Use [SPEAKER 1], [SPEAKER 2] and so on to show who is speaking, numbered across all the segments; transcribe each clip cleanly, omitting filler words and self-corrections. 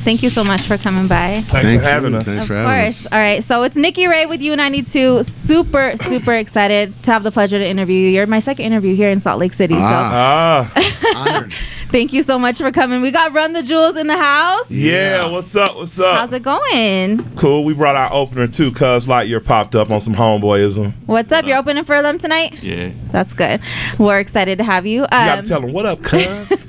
[SPEAKER 1] Thank you so much for coming by.
[SPEAKER 2] Thanks for having us.
[SPEAKER 3] Thanks
[SPEAKER 1] Of
[SPEAKER 3] for having
[SPEAKER 1] course.
[SPEAKER 3] us.
[SPEAKER 1] All right. So it's Nikki Rae with U92. Super, super excited to have the pleasure to interview you. You're my second interview here in Salt Lake City.
[SPEAKER 3] Honored.
[SPEAKER 1] Thank you so much for coming. We got Run the Jewels in the house.
[SPEAKER 2] Yeah, what's up? What's up?
[SPEAKER 1] How's it going?
[SPEAKER 2] Cool. We brought our opener too, cuz Lightyear popped up on some homeboyism.
[SPEAKER 1] What's up? You're opening for them tonight?
[SPEAKER 4] Yeah.
[SPEAKER 1] That's good. We're excited to have you.
[SPEAKER 2] You gotta tell them, what up, cuz?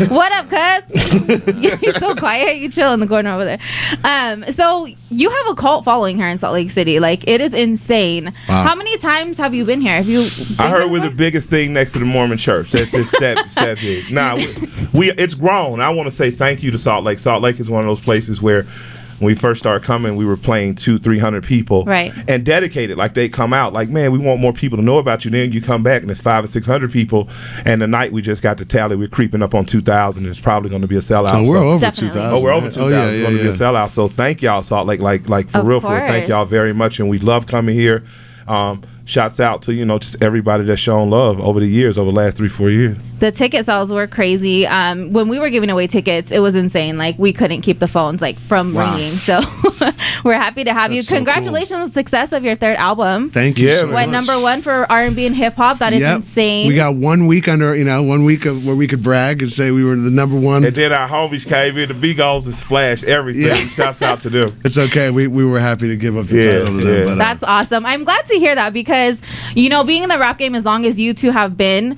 [SPEAKER 1] What up, cuz? You're so quiet. You chill in the corner over there. So you have a cult following here in Salt Lake City. Like, it is insane.
[SPEAKER 3] Wow.
[SPEAKER 1] How many times have you been here? Have you?
[SPEAKER 2] I heard we're the
[SPEAKER 1] before?
[SPEAKER 2] biggest thing next to the Mormon church. That's that big. Nah, we it's grown. I want to say thank you to Salt Lake. Salt Lake is one of those places where when we first started coming, we were playing 200-300 people,
[SPEAKER 1] Right.
[SPEAKER 2] and dedicated. Like, they come out like, man, we want more people to know about you. Then you come back and it's 500 or 600 people, and tonight we just got to tally. We're creeping up on 2,000. And it's probably going to be a sellout.
[SPEAKER 3] Oh, we're
[SPEAKER 2] So-
[SPEAKER 3] over
[SPEAKER 1] Definitely.
[SPEAKER 3] 2,000.
[SPEAKER 2] Oh, we're over 2,000.
[SPEAKER 3] Oh, yeah,
[SPEAKER 2] It's going to be a sellout. So thank y'all, Salt Lake. Like for
[SPEAKER 1] Of
[SPEAKER 2] real, for real. Thank
[SPEAKER 1] course.
[SPEAKER 2] y'all very much, and we love coming here. Shouts out to just everybody that's shown love over the years, over the last 3-4 years.
[SPEAKER 1] The ticket sales were crazy. When we were giving away tickets, it was insane. Like, we couldn't keep the phones from
[SPEAKER 3] Wow.
[SPEAKER 1] ringing. So we're happy to have you.
[SPEAKER 3] That's so
[SPEAKER 1] Congratulations on the success of your third album.
[SPEAKER 3] Thank you
[SPEAKER 2] Yeah,
[SPEAKER 3] so
[SPEAKER 2] man.
[SPEAKER 1] Went
[SPEAKER 3] much.
[SPEAKER 1] #1 for R&B and hip hop. That is
[SPEAKER 3] Yep.
[SPEAKER 1] insane.
[SPEAKER 3] We got 1 week under, 1 week of where we could brag and say we were the #1.
[SPEAKER 2] And then our homies came in, the Beagles, and splashed everything.
[SPEAKER 3] Yeah.
[SPEAKER 2] Shouts out to them.
[SPEAKER 3] It's okay. We were happy to give up the
[SPEAKER 2] Yeah,
[SPEAKER 3] title to them.
[SPEAKER 2] yeah.
[SPEAKER 3] But,
[SPEAKER 1] That's awesome. I'm glad to hear that because, being in the rap game as long as you two have been,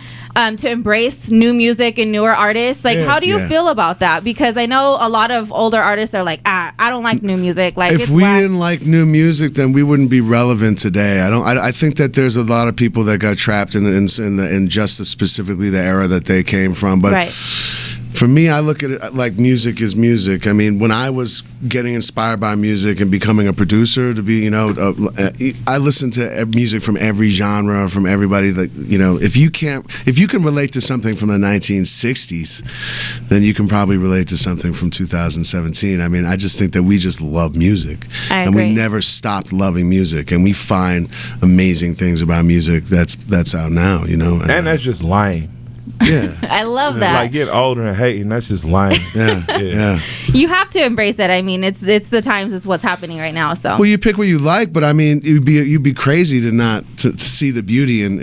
[SPEAKER 1] to embrace new music and newer artists, how do you
[SPEAKER 3] Yeah.
[SPEAKER 1] feel about that? Because I know a lot of older artists are like, I don't like new music. Like,
[SPEAKER 3] if
[SPEAKER 1] it's
[SPEAKER 3] we
[SPEAKER 1] whack.
[SPEAKER 3] didn't like new music, then we wouldn't be relevant today. I think that there's a lot of people that got trapped in just specifically the era that they came from. But
[SPEAKER 1] Right.
[SPEAKER 3] for me, I look at it like music is music. I mean, when I was getting inspired by music and becoming a producer, to be, I listened to music from every genre, from everybody. That if you can relate to something from the 1960s, then you can probably relate to something from 2017. I mean, I just think that we just love music,
[SPEAKER 1] I
[SPEAKER 3] and we
[SPEAKER 1] agree.
[SPEAKER 3] never stopped loving music, and we find amazing things about music that's out now.
[SPEAKER 2] And that's just lying.
[SPEAKER 3] yeah.
[SPEAKER 1] I love that.
[SPEAKER 2] Like, getting older and hating, that's just lying.
[SPEAKER 3] Yeah.
[SPEAKER 1] You have to embrace it. I mean, it's the times. It's what's happening right now. So
[SPEAKER 3] Well, you pick what you like, but I mean, you'd be crazy to not to see the beauty in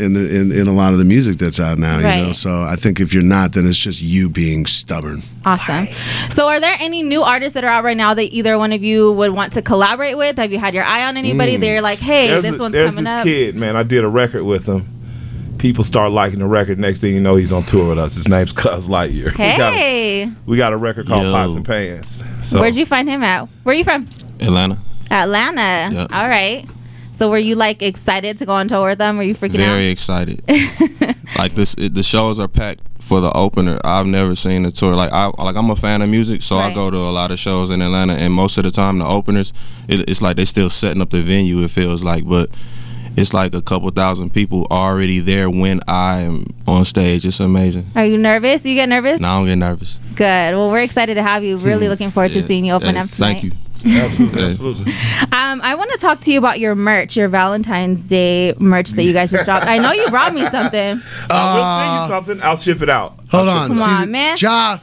[SPEAKER 3] a lot of the music that's out now.
[SPEAKER 1] Right.
[SPEAKER 3] So I think if you're not, then it's just you being stubborn.
[SPEAKER 1] awesome. So are there any new artists that are out right now that either one of you would want to collaborate with? Have you had your eye on anybody? They're like, hey, this one's
[SPEAKER 2] there's
[SPEAKER 1] coming
[SPEAKER 2] this
[SPEAKER 1] up.
[SPEAKER 2] kid, man. I did a record with him. People start liking the record. Next thing you know, he's on tour with us. His name's Cuz Lightyear.
[SPEAKER 1] Hey,
[SPEAKER 2] We got a record called
[SPEAKER 4] Yo.
[SPEAKER 2] Pots and Pans. So
[SPEAKER 1] where'd you find him at? Where are you from?
[SPEAKER 4] Atlanta.
[SPEAKER 1] Atlanta.
[SPEAKER 4] Yep.
[SPEAKER 1] All right. So were you excited to go on tour with them? Were you freaking
[SPEAKER 4] Very
[SPEAKER 1] out?
[SPEAKER 4] excited. The shows are packed for the opener. I've never seen a tour I'm a fan of music, so
[SPEAKER 1] Right.
[SPEAKER 4] I go to a lot of shows in Atlanta, and most of the time the openers, it's like they still setting up the venue. It feels like, but it's like a couple thousand people already there when I am on stage. It's amazing.
[SPEAKER 1] Are you nervous? You get nervous?
[SPEAKER 4] Now I don't get nervous.
[SPEAKER 1] Good. Well, we're excited to have you. Really looking forward to
[SPEAKER 4] Yeah.
[SPEAKER 1] seeing you open
[SPEAKER 4] Hey,
[SPEAKER 1] up tonight.
[SPEAKER 4] Thank you.
[SPEAKER 2] absolutely,
[SPEAKER 4] Yeah.
[SPEAKER 2] absolutely.
[SPEAKER 1] I want to talk to you about your merch, your Valentine's Day merch that you guys just dropped. I know you brought me something.
[SPEAKER 2] We'll send you something. I'll ship it out.
[SPEAKER 3] Hold on.
[SPEAKER 1] Come on, man.
[SPEAKER 3] Ja.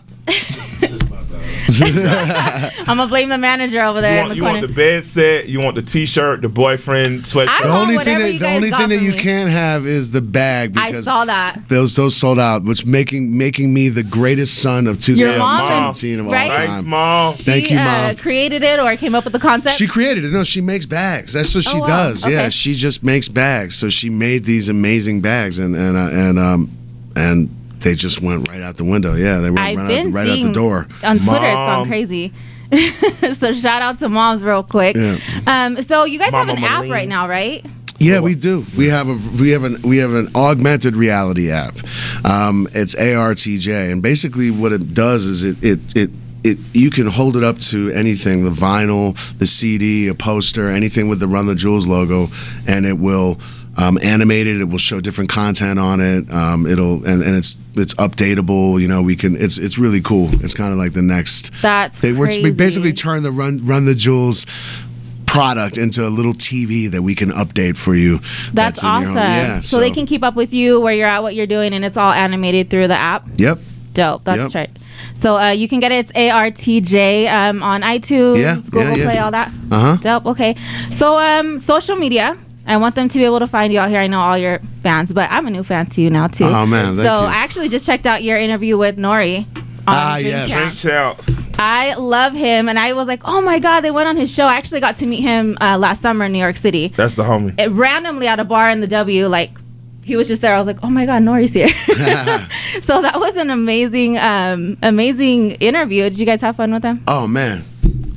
[SPEAKER 1] I'm gonna blame the manager over there in the
[SPEAKER 2] You want
[SPEAKER 1] corner.
[SPEAKER 2] the bed set. You want the T-shirt, the boyfriend sweatshirt.
[SPEAKER 1] I
[SPEAKER 3] The
[SPEAKER 1] want
[SPEAKER 3] only
[SPEAKER 1] whatever you
[SPEAKER 3] the
[SPEAKER 1] guys
[SPEAKER 3] only
[SPEAKER 1] got
[SPEAKER 3] thing that
[SPEAKER 1] for
[SPEAKER 3] you
[SPEAKER 1] me.
[SPEAKER 3] can't have is the bag
[SPEAKER 1] I
[SPEAKER 3] because
[SPEAKER 1] saw that.
[SPEAKER 3] those sold out, which making me the greatest son of
[SPEAKER 1] Your mom,
[SPEAKER 3] 2017 of all
[SPEAKER 1] right?
[SPEAKER 3] time.
[SPEAKER 2] Thanks, Mom.
[SPEAKER 3] Thank
[SPEAKER 1] She
[SPEAKER 3] you, Mom.
[SPEAKER 1] created it or came up with the concept.
[SPEAKER 3] She created it. No, she makes bags. That's what she
[SPEAKER 1] Oh, wow.
[SPEAKER 3] does.
[SPEAKER 1] Okay.
[SPEAKER 3] Yeah, she just makes bags. So she made these amazing bags, and they just went right out the window. Yeah, they went
[SPEAKER 1] I've
[SPEAKER 3] right
[SPEAKER 1] been
[SPEAKER 3] out
[SPEAKER 1] seeing
[SPEAKER 3] the door.
[SPEAKER 1] on Twitter. It's gone
[SPEAKER 2] Moms.
[SPEAKER 1] crazy. So shout out to moms real quick.
[SPEAKER 3] Yeah.
[SPEAKER 1] So you guys
[SPEAKER 2] Mama
[SPEAKER 1] have an app
[SPEAKER 2] Malene.
[SPEAKER 1] right now, right?
[SPEAKER 3] Yeah, we do. We have an augmented reality app. It's ARTJ, and basically what it does is it you can hold it up to anything, the vinyl, the CD, a poster, anything with the Run the Jewels logo, and it will animate it. It will show different content on it. It's updatable. It's really cool. It's kind of like the next.
[SPEAKER 1] That's
[SPEAKER 3] We
[SPEAKER 1] crazy.
[SPEAKER 3] basically turn the Run the Jewels product into a little TV that we can update for you.
[SPEAKER 1] That's
[SPEAKER 3] in your
[SPEAKER 1] awesome.
[SPEAKER 3] home. Yeah.
[SPEAKER 1] So they can keep up with you where you're at, what you're doing, and it's all animated through the app.
[SPEAKER 3] Yep.
[SPEAKER 1] Dope. That's
[SPEAKER 3] Yep.
[SPEAKER 1] right. So you can get it. It's ARTJ on iTunes,
[SPEAKER 3] Yeah,
[SPEAKER 1] Google
[SPEAKER 3] yeah.
[SPEAKER 1] Play, all that.
[SPEAKER 3] Uh-huh.
[SPEAKER 1] Dope. Okay. So social media. I want them to be able to find you out here. I know all your fans, but I'm a new fan to you now too.
[SPEAKER 3] Oh, man, thank
[SPEAKER 1] so
[SPEAKER 3] you.
[SPEAKER 1] I actually just checked out your interview with Nori. On Drink
[SPEAKER 3] yes.
[SPEAKER 1] Champ.
[SPEAKER 2] Drink Champs.
[SPEAKER 1] I love him, and I was like, oh my god, they went on his show. I actually got to meet him last summer in New York City.
[SPEAKER 2] That's the homie.
[SPEAKER 1] Randomly at a bar in the W, like he was just there. I was like, oh my god, Nori's here. So that was an amazing interview. Did you guys have fun with him?
[SPEAKER 3] Oh man,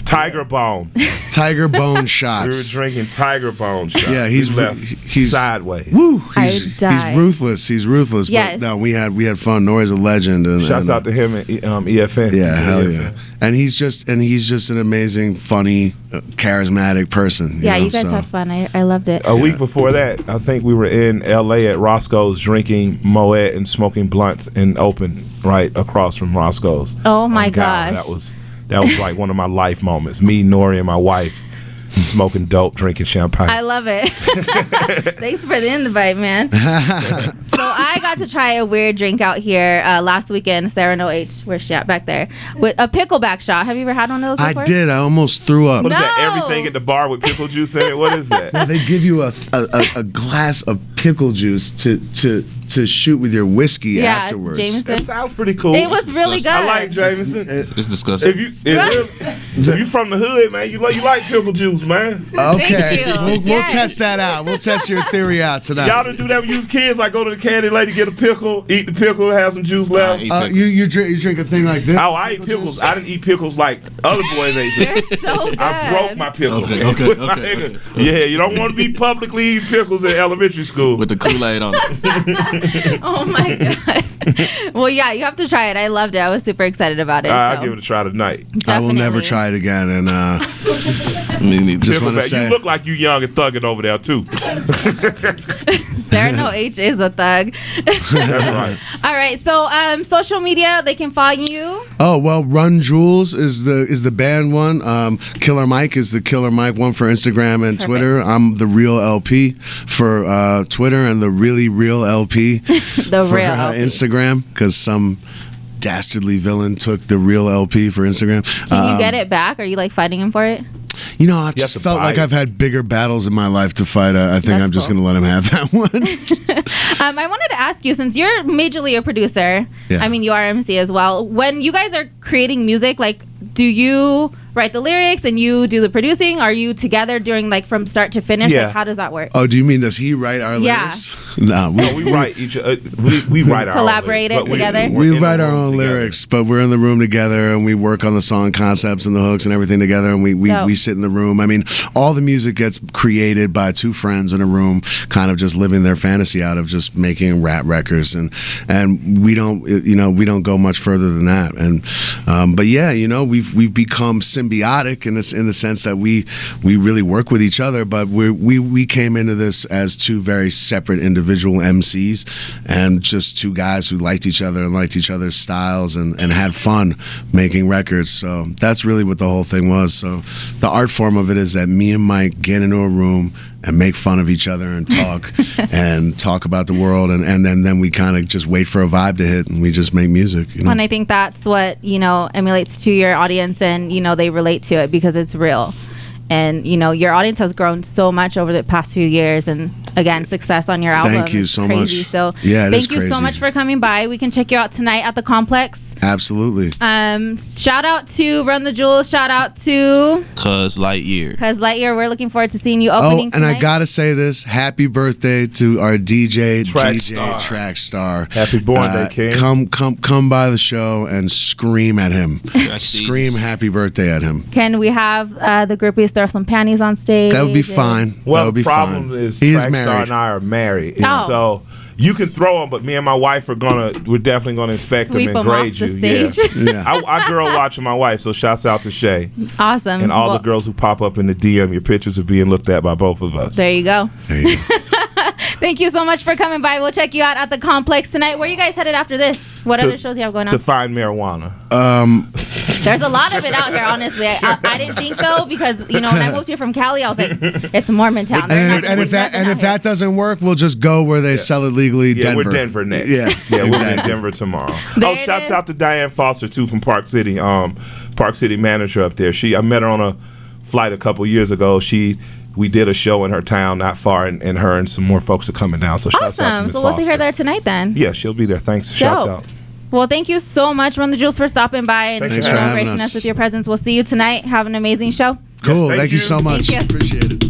[SPEAKER 2] Tiger Bone.
[SPEAKER 3] Tiger Bone
[SPEAKER 2] We were
[SPEAKER 3] shots.
[SPEAKER 2] drinking Tiger Bone shots.
[SPEAKER 3] Yeah,
[SPEAKER 2] he's left
[SPEAKER 3] he's
[SPEAKER 2] sideways.
[SPEAKER 3] Woo!
[SPEAKER 1] I
[SPEAKER 3] He's
[SPEAKER 1] died.
[SPEAKER 3] ruthless. He's ruthless.
[SPEAKER 1] Yes.
[SPEAKER 3] But no, we had fun. Nori's a legend. And,
[SPEAKER 2] Shouts
[SPEAKER 3] and,
[SPEAKER 2] out to him and EFN.
[SPEAKER 3] Yeah, hell
[SPEAKER 2] EFN.
[SPEAKER 3] yeah. And he's just an amazing, funny, charismatic person.
[SPEAKER 1] Yeah,
[SPEAKER 3] know,
[SPEAKER 1] you guys
[SPEAKER 3] so.
[SPEAKER 1] had fun. I loved it.
[SPEAKER 2] A week before that, I think we were in LA at Roscoe's drinking Moet and smoking blunts and open right across from Roscoe's.
[SPEAKER 1] Oh my
[SPEAKER 2] on Gower.
[SPEAKER 1] gosh.
[SPEAKER 2] That was like one of my life moments. Me, Nori, and my wife smoking dope, drinking champagne.
[SPEAKER 1] I love it. Thanks for the invite, man. So I got to try a weird drink out here last weekend. Sarah No H, where's she at back there? With a pickleback shot. Have you ever had one of those before?
[SPEAKER 3] I did. I almost threw up.
[SPEAKER 2] What is that?
[SPEAKER 1] No.
[SPEAKER 2] Everything at the bar with pickle juice in it? What is that?
[SPEAKER 3] Yeah, they give you a glass of pickle juice to shoot with your whiskey
[SPEAKER 1] Yeah, it's
[SPEAKER 3] afterwards.
[SPEAKER 1] Jameson.
[SPEAKER 2] That sounds pretty cool.
[SPEAKER 1] It was really good.
[SPEAKER 2] I like Jameson.
[SPEAKER 4] It's disgusting.
[SPEAKER 2] If you from the hood, man, you like pickle juice, man.
[SPEAKER 3] Okay,
[SPEAKER 1] Thank you.
[SPEAKER 3] we'll
[SPEAKER 1] Yes.
[SPEAKER 3] test that out. We'll test your theory out tonight.
[SPEAKER 2] Y'all done do that when you was kids, like go to the candy lady, get a pickle, eat the pickle, have some juice left.
[SPEAKER 4] eat pickles.
[SPEAKER 3] You drink a thing like this?
[SPEAKER 2] Oh, I ate pickles. I didn't eat pickles like other boys ate
[SPEAKER 1] They're
[SPEAKER 2] pickles.
[SPEAKER 1] so good.
[SPEAKER 2] I broke my pickles.
[SPEAKER 4] Okay,
[SPEAKER 2] man.
[SPEAKER 4] okay,
[SPEAKER 2] With my
[SPEAKER 4] okay,
[SPEAKER 2] nigga.
[SPEAKER 4] okay.
[SPEAKER 2] Yeah, you don't want to be publicly eating pickles in elementary school.
[SPEAKER 4] With the Kool-Aid on it.
[SPEAKER 1] Oh my god. Well, yeah, you have to try it. I loved it. I was super excited about it.
[SPEAKER 2] I'll
[SPEAKER 1] so.
[SPEAKER 2] give it a try tonight.
[SPEAKER 3] I will never
[SPEAKER 1] Definitely.
[SPEAKER 3] try it again. And
[SPEAKER 4] Me neither.
[SPEAKER 3] Just wanna
[SPEAKER 2] Pickleback.
[SPEAKER 3] say-
[SPEAKER 2] You look like you young and thugging over there too.
[SPEAKER 1] Sarah No H is a thug.
[SPEAKER 2] That's right.
[SPEAKER 1] All right, so social media, they can follow you.
[SPEAKER 3] oh well, Run Jewels is the band one. Killer Mike is the Killer Mike one for Instagram and
[SPEAKER 1] Perfect.
[SPEAKER 3] Twitter. I'm the Real LP for Twitter and the Really Real LP
[SPEAKER 1] The
[SPEAKER 3] for
[SPEAKER 1] real LP.
[SPEAKER 3] Instagram because some dastardly villain took the Real LP for Instagram.
[SPEAKER 1] Can you get it back? Are you like fighting him for it?
[SPEAKER 3] You know, I
[SPEAKER 2] have
[SPEAKER 3] just
[SPEAKER 2] to
[SPEAKER 3] felt
[SPEAKER 2] buy
[SPEAKER 3] like
[SPEAKER 2] it.
[SPEAKER 3] I've had bigger battles in my life to fight. I think
[SPEAKER 1] That's
[SPEAKER 3] I'm just
[SPEAKER 1] cool.
[SPEAKER 3] going to let him have that one.
[SPEAKER 1] I wanted to ask you, since you're majorly a producer,
[SPEAKER 3] Yeah.
[SPEAKER 1] I mean, you are MC as well. When you guys are creating music, like, do you write the lyrics and you do the producing? Are you together during like from start to finish?
[SPEAKER 2] Yeah.
[SPEAKER 1] Like, how does that work?
[SPEAKER 3] Oh, do you mean does he write our
[SPEAKER 1] Yeah.
[SPEAKER 3] lyrics? No,
[SPEAKER 2] No, we write each. We write our
[SPEAKER 1] Collaborate
[SPEAKER 2] own
[SPEAKER 1] it together?
[SPEAKER 2] we're
[SPEAKER 3] we
[SPEAKER 2] in the
[SPEAKER 3] write our
[SPEAKER 2] room
[SPEAKER 3] own
[SPEAKER 2] together.
[SPEAKER 3] lyrics, but we're in the room together and we work on the song concepts and the hooks and everything together. And we
[SPEAKER 1] Dope.
[SPEAKER 3] sit in the room. I mean, all the music gets created by two friends in a room, kind of just living their fantasy out of just making rap records. And we don't go much further than that. And but yeah, we've become symbiotic in the sense that we really work with each other. But we came into this as two very separate individual MCs and just two guys who liked each other and liked each other's styles and had fun making records. So that's really what the whole thing was. So the art form of it is that me and Mike get into a room and make fun of each other and talk about the world and then we kind of just wait for a vibe to hit and we just make music.
[SPEAKER 1] And I think that's what, emulates to your audience and, they relate to it because it's real. And, your audience has grown so much over the past few years. And again, success on your album.
[SPEAKER 3] Thank you
[SPEAKER 1] is
[SPEAKER 3] so
[SPEAKER 1] crazy.
[SPEAKER 3] much.
[SPEAKER 1] So
[SPEAKER 3] Yeah, it is
[SPEAKER 1] thank you so
[SPEAKER 3] crazy.
[SPEAKER 1] much for coming by. We can check you out tonight at the Complex.
[SPEAKER 3] Absolutely.
[SPEAKER 1] Shout out to Run the Jewels. Shout out to
[SPEAKER 4] Cuz Lightyear.
[SPEAKER 1] Cuz Lightyear. We're looking forward to seeing you
[SPEAKER 3] Oh,
[SPEAKER 1] opening
[SPEAKER 3] and
[SPEAKER 1] tonight.
[SPEAKER 3] I gotta say this: Happy birthday to our DJ Track Star.
[SPEAKER 2] Happy born day, King.
[SPEAKER 3] Come by the show and scream at him. Scream happy birthday at him.
[SPEAKER 1] Can we have the groupies throw some panties on stage?
[SPEAKER 3] That would be fine. that
[SPEAKER 2] Well,
[SPEAKER 3] would be
[SPEAKER 2] the problem
[SPEAKER 3] fine.
[SPEAKER 2] is
[SPEAKER 3] He is
[SPEAKER 2] Trackstar
[SPEAKER 3] married.
[SPEAKER 2] and I are married,
[SPEAKER 1] Oh.
[SPEAKER 2] so you can throw them, but me and my wife we're definitely gonna inspect
[SPEAKER 1] Sweep
[SPEAKER 2] them and
[SPEAKER 1] 'em off
[SPEAKER 2] grade
[SPEAKER 1] the
[SPEAKER 2] you.
[SPEAKER 1] stage.
[SPEAKER 3] Yeah.
[SPEAKER 2] I girl watching my wife, so shouts out to Shay
[SPEAKER 1] Awesome.
[SPEAKER 2] and all
[SPEAKER 1] Well,
[SPEAKER 2] the girls who pop up in the DM. Your pictures are being looked at by both of us.
[SPEAKER 1] There you go.
[SPEAKER 3] There you go.
[SPEAKER 1] Thank you so much for coming by. We'll check you out at the Complex tonight. Where are you guys headed after this? What
[SPEAKER 2] To-
[SPEAKER 1] other shows you have going
[SPEAKER 2] To
[SPEAKER 1] on?
[SPEAKER 2] find marijuana.
[SPEAKER 1] There's a lot of it out here, honestly. I didn't think though, because when I moved here from Cali, I was like, it's Mormon town.
[SPEAKER 3] And if that doesn't work, we'll just go where they sell it legally.
[SPEAKER 2] Yeah,
[SPEAKER 3] Denver.
[SPEAKER 2] we're Denver next.
[SPEAKER 3] Yeah,
[SPEAKER 2] we'll be in Denver tomorrow. Shouts out to Diane Foster too from Park City. Park City manager up there. I met her on a flight a couple years ago. We did a show in her town not far, and her and some more folks are coming down. So shouts out to Ms.
[SPEAKER 1] So we'll
[SPEAKER 2] Foster.
[SPEAKER 1] see her there tonight then.
[SPEAKER 2] Yeah, she'll be there. Thanks. Shouts out.
[SPEAKER 1] Well, thank you so much, Run the Jewels, for stopping by and
[SPEAKER 3] Thanks for having
[SPEAKER 1] gracing
[SPEAKER 3] us
[SPEAKER 1] us with your presence. We'll see you tonight. Have an amazing show.
[SPEAKER 3] Cool.
[SPEAKER 2] Yes,
[SPEAKER 3] thank you so much.
[SPEAKER 1] Thank you.
[SPEAKER 3] Appreciate it.